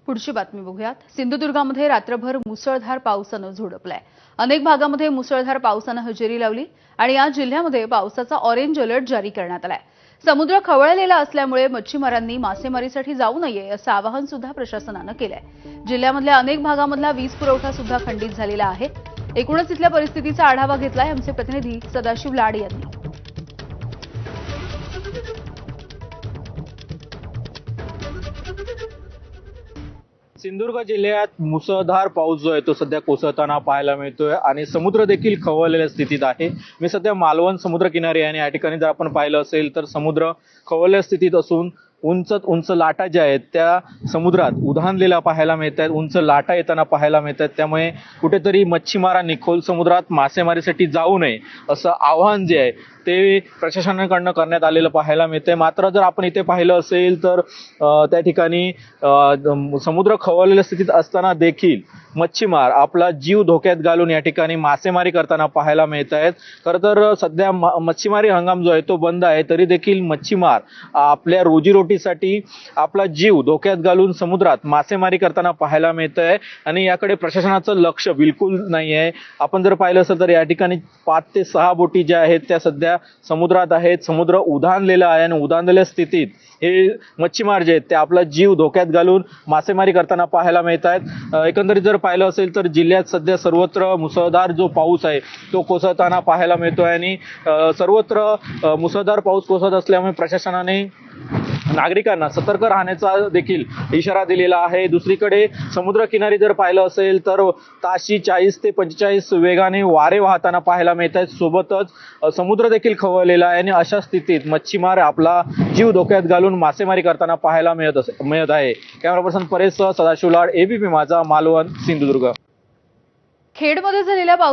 पुढची बातमी बघूयात। सिंधुदुर्गामध्ये रात्रभर मुसळधार पावसानं झोडपलाय। अनेक भागामध्ये मुसळधार पावसानं हजेरी लावली आणि या जिल्ह्यामध्ये पावसाचा ऑरेंज अलर्ट जारी करण्यात आलाय। समुद्र खवळलेला असल्यामुळे मच्छीमारांनी मासेमारीसाठी जाऊ नये असं आवाहन सुद्धा प्रशासनानं केलंय। जिल्ह्यामधल्या अनेक भागामधला वीज पुरवठा सुद्धा खंडित झालेला आहे। एकूणच इथल्या परिस्थितीचा आढावा घेतलाय आमचे प्रतिनिधी सदाशिव लाड यांनी। सिंधुदुर्ग जिल्ह्यात मुसळधार पाऊस जो आहे तो सध्या कोसळताना पाहायला मिळतोय आणि समुद्र देखील खवळलेल्या स्थितीत आहे। मी सध्या मालवण समुद्र किनारी आहे आणि या ठिकाणी जर आपण पाहिलं असेल तर समुद्र खवळलेल्या स्थितीत असून उंच लाटा ज्या आहेत त्या समुद्रात उधाणलेल्या पाहायला मिळत आहेत। उंच लाटा येताना पाहायला मिळत आहेत। त्यामुळे कुठेतरी मच्छीमारांनी खोल समुद्रात मासेमारीसाठी जाऊ नये असं आवाहन जे आहे ते प्रशासनाकडून करण्यात आलेलं पाहायला मिळतंय। मात्र जर आपण इथे पाहिलं असेल तर त्या ठिकाणी समुद्र खवळलेल्या स्थितीत असताना देखील मच्छीमार आपला जीव धोक्यात घालून या ठिकाणी मासेमारी करताना पाहायला मिळत आहेत। खरं तर सध्या मच्छीमारी हंगाम जो आहे तो बंद आहे, तरी देखील मच्छीमार आपल्या रोजीरोटीसाठी आपला जीव धोक्यात घालून समुद्रात मासेमारी करताना पाहायला मिळत आहे आणि याकडे प्रशासनाचं लक्ष बिलकुल नाही आहे। आपण जर पाहिलं असेल तर या ठिकाणी 5 ते 6 बोटी ज्या आहेत त्या सध्या समुद्रात आहेत। समुद्र उधाणलेला आहे आणि उधाणलेल्या स्थितीत हे मच्छीमार जे आहेत ते आपला जीव धोक्यात घालून मासेमारी करताना पाहायला मिळत आहेत। एकंदरीत जर पाहिलं असेल तर जिल्ह्यात सध्या सर्वत्र मुसळधार जो पाऊस आहे तो कोसळताना पाहायला मिळतोय आणि सर्वत्र मुसळधार पाऊस कोसळत असल्यामुळे प्रशासनाने नागरिकांना सतर्क राहण्याचा देखील इशारा दिलेला आहे। दुसरीकडे समुद्र किनारी जर पाहिलं असेल तर ताशी 40 ते 45 वेगाने वारे वाहताना पाहायला मिळत आहेत। सोबतच समुद्र देखील खवळलेला आहे आणि अशा स्थितीत मच्छीमार आपला जीव धोक्यात घालून मासेमारी करताना पाहायला मिळत आहे। कॅमेरा पर्सन परेश सदाशिव लाड, एबीपी माझा, मालवण, सिंधुदुर्ग। खेडमध्ये झालेल्या